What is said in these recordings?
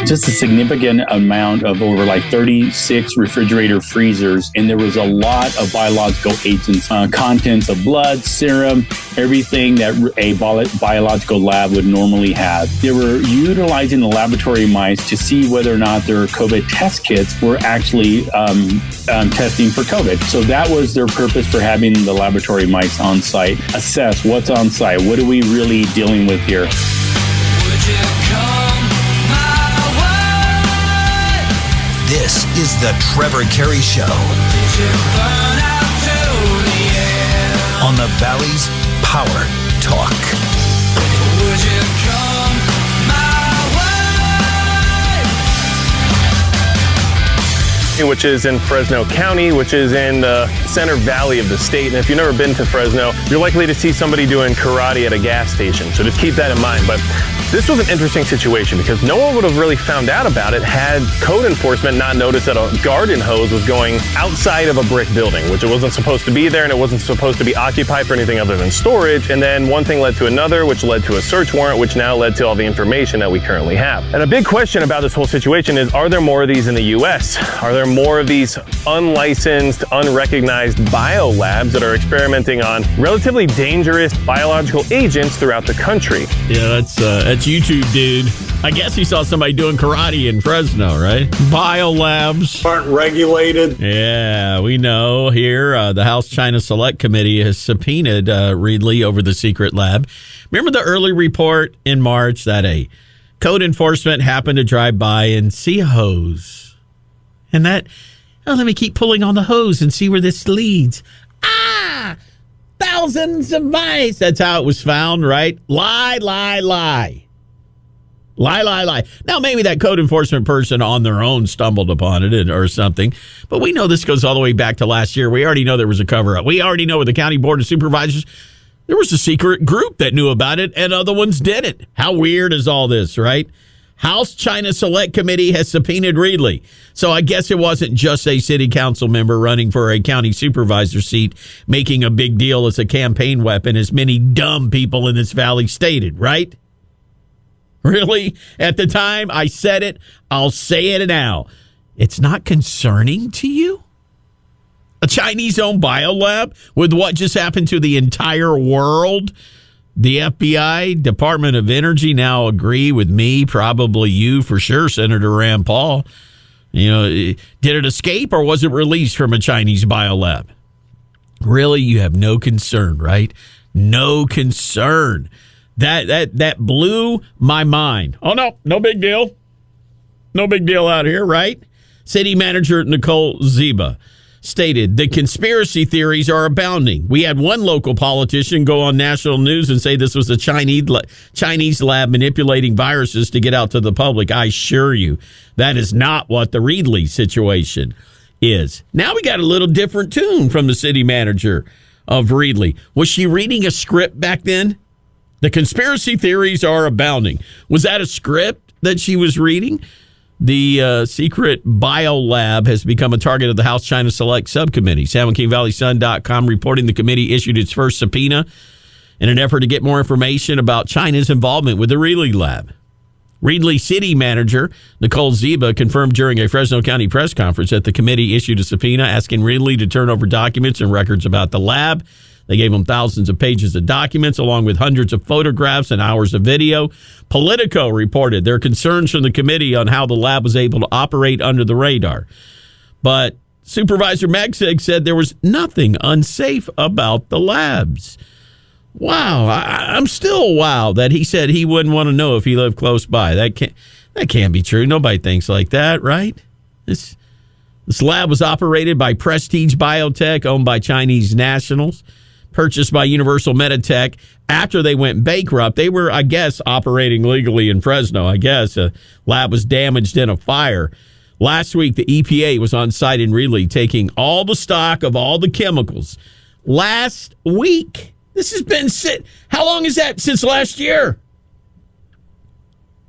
just a significant amount of over like 36 refrigerator freezers. And there was a lot of biological agents, contents of blood, serum, everything that a biological lab would normally have. They were utilizing the laboratory mice to see whether or not their COVID test kits were actually testing for COVID. So that was their purpose for having the laboratory mice on site. Assess what's on site. What are we really dealing with here? This is the Trevor Carey Show on the Valley's Power Talk. Which is in Fresno County, which is in the center valley of the state. And if you've never been to Fresno, you're likely to see somebody doing karate at a gas station. So just keep that in mind. But this was an interesting situation because no one would have really found out about it had code enforcement not noticed that a garden hose was going outside of a brick building, which it wasn't supposed to be there and it wasn't supposed to be occupied for anything other than storage. And then one thing led to another, which led to a search warrant, which now led to all the information that we currently have. And a big question about this whole situation is, are there more of these in the U.S.? Are there more of these unlicensed, unrecognized biolabs that are experimenting on relatively dangerous biological agents throughout the country? Yeah, that's YouTube, dude. I guess you saw somebody doing karate in Fresno, right? Biolabs aren't regulated. Yeah, we know here. The House China Select Committee has subpoenaed Reedley over the secret lab. Remember the early report in March that a code enforcement happened to drive by and see a hose? And that, let me keep pulling on the hose and see where this leads. Thousands of mice. That's how it was found, right? Lie. Now, maybe that code enforcement person on their own stumbled upon it or something, but we know this goes all the way back to last year. We already know there was a cover-up. We already know with the County Board of Supervisors, there was a secret group that knew about it and other ones didn't. How weird is all this, right? House China Select Committee has subpoenaed Reedley. So I guess it wasn't just a city council member running for a county supervisor seat making a big deal as a campaign weapon, as many dumb people in this valley stated, right? Really? At the time I said it, I'll say it now. It's not concerning to you? A Chinese-owned biolab with what just happened to the entire world? The FBI, Department of Energy now agree with me, probably you for sure, Senator Rand Paul. You know, did it escape or was it released from a Chinese biolab? Really, you have no concern, right? No concern. That blew my mind. Oh, no big deal. No big deal out here, right? City Manager Nicole Ziba stated, the conspiracy theories are abounding. We had one local politician go on national news and say this was a Chinese lab manipulating viruses to get out to the public. I assure you, that is not what the Reedley situation is. Now we got a little different tune from the city manager of Reedley. Was she reading a script back then? The conspiracy theories are abounding. Was that a script that she was reading? The secret biolab has become a target of the House China Select Subcommittee. SanJoaquinValleySun.com reporting the committee issued its first subpoena in an effort to get more information about China's involvement with the Reedley lab. Reedley City Manager Nicole Ziba confirmed during a Fresno County press conference that the committee issued a subpoena asking Reedley to turn over documents and records about the lab. They gave him thousands of pages of documents along with hundreds of photographs and hours of video. Politico reported their concerns from the committee on how the lab was able to operate under the radar. But Supervisor Megsig said there was nothing unsafe about the labs. Wow, I'm still wow that he said he wouldn't want to know if he lived close by. That can't be true. Nobody thinks like that, right? This lab was operated by Prestige Biotech, owned by Chinese nationals, purchased by Universal Meditech after they went bankrupt. They were, I guess, operating legally in Fresno. I guess a lab was damaged in a fire. Last week, the EPA was on site in Reedley taking all the stock of all the chemicals. Last week. This has been how long is that? Since last year.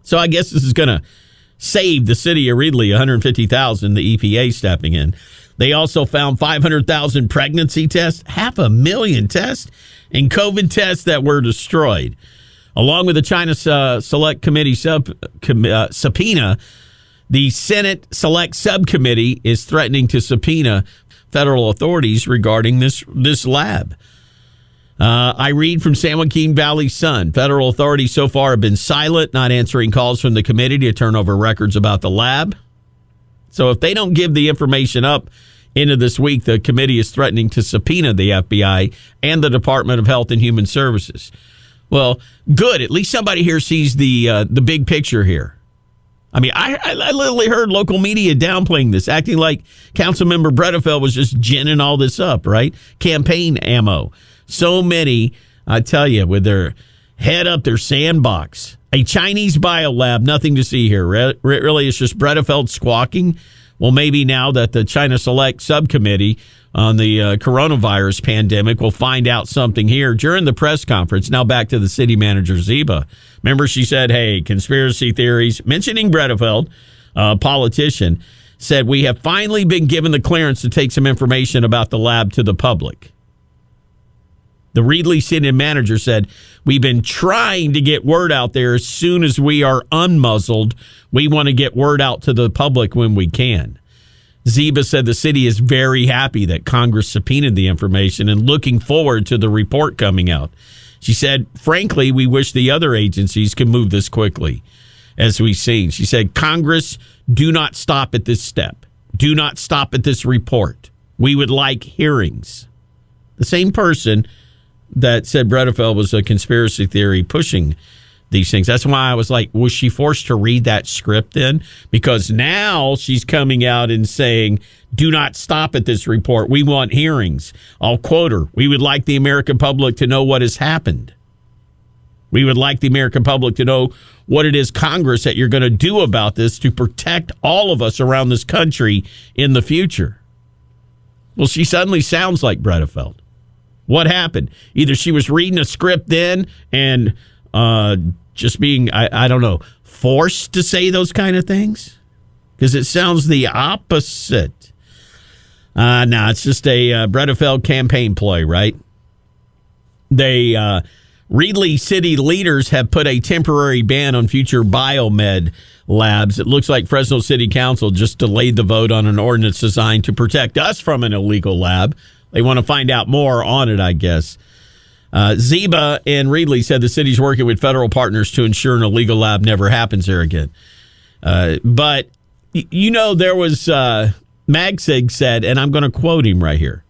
So I guess this is going to save the city of Reedley $150,000, the EPA stepping in. They also found 500,000 pregnancy tests, 500,000 tests, and COVID tests that were destroyed. Along with the China Select Committee subpoena, the Senate Select Subcommittee is threatening to subpoena federal authorities regarding this lab. I read from San Joaquin Valley Sun. Federal authorities so far have been silent, not answering calls from the committee to turn over records about the lab. So if they don't give the information up into this week, the committee is threatening to subpoena the FBI and the Department of Health and Human Services. Well, good. At least somebody here sees the big picture here. I mean, I literally heard local media downplaying this, acting like Councilmember Bredefeld was just ginning all this up, right? Campaign ammo. So many, I tell you, with their head up their sandbox. A Chinese biolab, nothing to see here. Really, it's just Bredefeld squawking. Well, maybe now that the China Select Subcommittee on the coronavirus pandemic will find out something here during the press conference. Now back to the city manager, Ziba. Remember, she said, hey, conspiracy theories, mentioning Bredefeld, politician, said, we have finally been given the clearance to take some information about the lab to the public. The Reedley city manager said, we've been trying to get word out there as soon as we are unmuzzled. We want to get word out to the public when we can. Ziba said the city is very happy that Congress subpoenaed the information and looking forward to the report coming out. She said, frankly, we wish the other agencies could move this quickly, as we've seen. She said, Congress, do not stop at this step. Do not stop at this report. We would like hearings. The same person that said Bredefeld was a conspiracy theory pushing these things. That's why I was like, was she forced to read that script then? Because now she's coming out and saying, do not stop at this report. We want hearings. I'll quote her. We would like the American public to know what has happened. We would like the American public to know what it is, Congress, that you're going to do about this to protect all of us around this country in the future. Well, she suddenly sounds like Bredefeld. What happened? Either she was reading a script then and just being, I don't know, forced to say those kind of things? Because it sounds the opposite. No, it's just a Bredefeld campaign ploy, right? Reedley city leaders have put a temporary ban on future biomed labs. It looks like Fresno City Council just delayed the vote on an ordinance designed to protect us from an illegal lab. They want to find out more on it, I guess. Ziba and Reedley said the city's working with federal partners to ensure an illegal lab never happens there again. But, you know, there was Magsig said, and I'm going to quote him right here.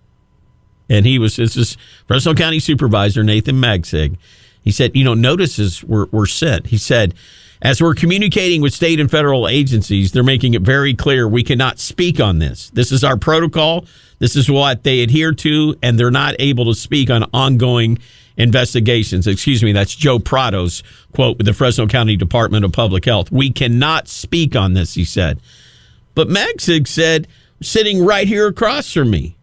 And this is Fresno County Supervisor Nathan Magsig. He said, notices were sent. He said, as we're communicating with state and federal agencies, they're making it very clear we cannot speak on this. This is our protocol. This is what they adhere to, and they're not able to speak on ongoing investigations. Excuse me, that's Joe Prado's quote with the Fresno County Department of Public Health. We cannot speak on this, he said. But Magsig said, sitting right here across from me,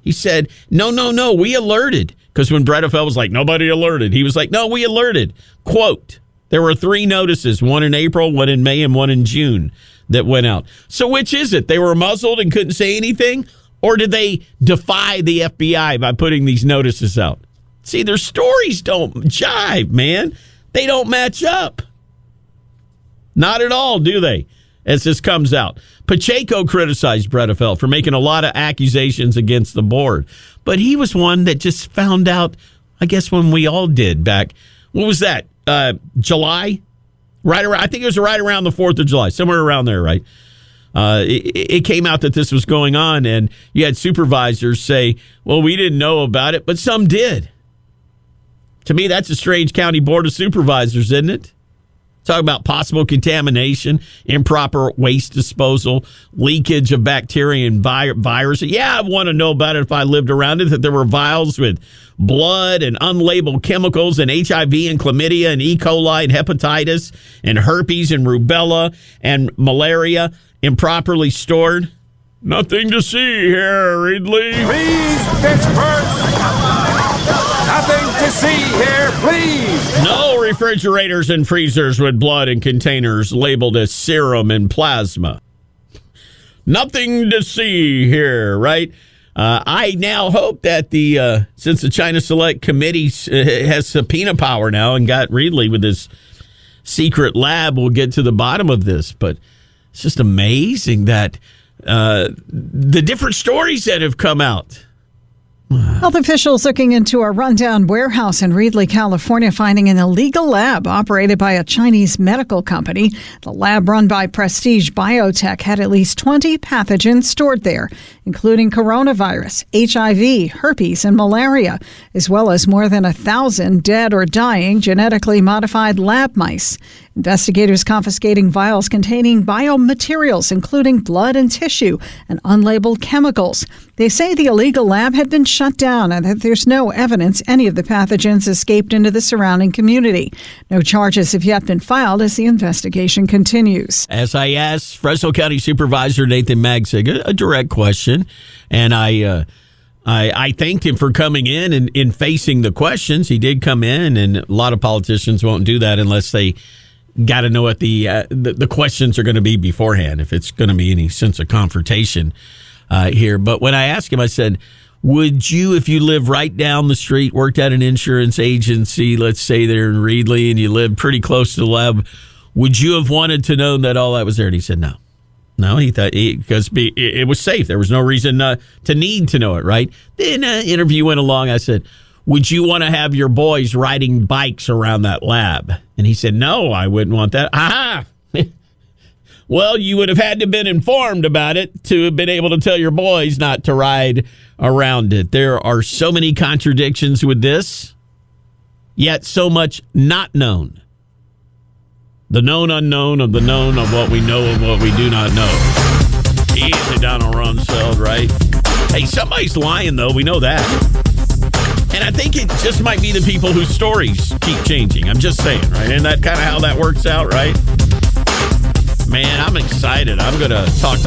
he said, no, we alerted. Because when Bredefeld was like, nobody alerted, he was like, no, we alerted. Quote, there were 3 notices, one in April, one in May, and one in June that went out. So which is it? They were muzzled and couldn't say anything? Or did they defy the FBI by putting these notices out? See, their stories don't jive, man. They don't match up. Not at all, do they? As this comes out. Pacheco criticized Bredefeld for making a lot of accusations against the board. But he was one that just found out, I guess, when we all did back. What was that? July? Right around, I think it was right around the 4th of July. Somewhere around there, right? It came out that this was going on, and you had supervisors say, well, we didn't know about it, but some did. To me, that's a strange county board of supervisors, isn't it? Talk about possible contamination, improper waste disposal, leakage of bacteria and virus. Yeah, I want to know about it if I lived around it, that there were vials with blood and unlabeled chemicals and HIV and chlamydia and E. coli and hepatitis and herpes and rubella and malaria improperly stored. Nothing to see here, Reedley. Please disperse. Nothing to see here, please. No refrigerators and freezers with blood in containers labeled as serum and plasma. Nothing to see here, right? I now hope that since the China Select Committee has subpoena power now and got Reedley with his secret lab, we'll get to the bottom of this. But it's just amazing that the different stories that have come out. Health officials looking into a rundown warehouse in Reedley, California, finding an illegal lab operated by a Chinese medical company. The lab, run by Prestige Biotech, had at least 20 pathogens stored there, including coronavirus, HIV, herpes, and malaria, as well as more than 1,000 dead or dying genetically modified lab mice. Investigators confiscating vials containing biomaterials, including blood and tissue, and unlabeled chemicals. They say the illegal lab had been shut down and that there's no evidence any of the pathogens escaped into the surrounding community. No charges have yet been filed as the investigation continues. As I asked Fresno County Supervisor Nathan Magsig a direct question, and I thanked him for coming in and facing the questions. He did come in, and a lot of politicians won't do that unless they got to know what the questions are going to be beforehand, if it's going to be any sense of confrontation here. But when I asked him, I said, would you, if you live right down the street, worked at an insurance agency, let's say they're in Reedley, and you live pretty close to the lab, would you have wanted to know that all that was there? And he said no. No, he thought because it was safe. There was no reason to need to know it, right? Then interview went along. I said, would you want to have your boys riding bikes around that lab? And he said, no, I wouldn't want that. Aha! Well, you would have had to have been informed about it to have been able to tell your boys not to ride around it. There are so many contradictions with this, yet so much not known. The known unknown of the known of what we know of what we do not know. Easy, Donald Rumsfeld, right? Hey, somebody's lying, though. We know that. And I think it just might be the people whose stories keep changing. I'm just saying, right? Isn't that kind of how that works out, right? Man, I'm excited. I'm going to talk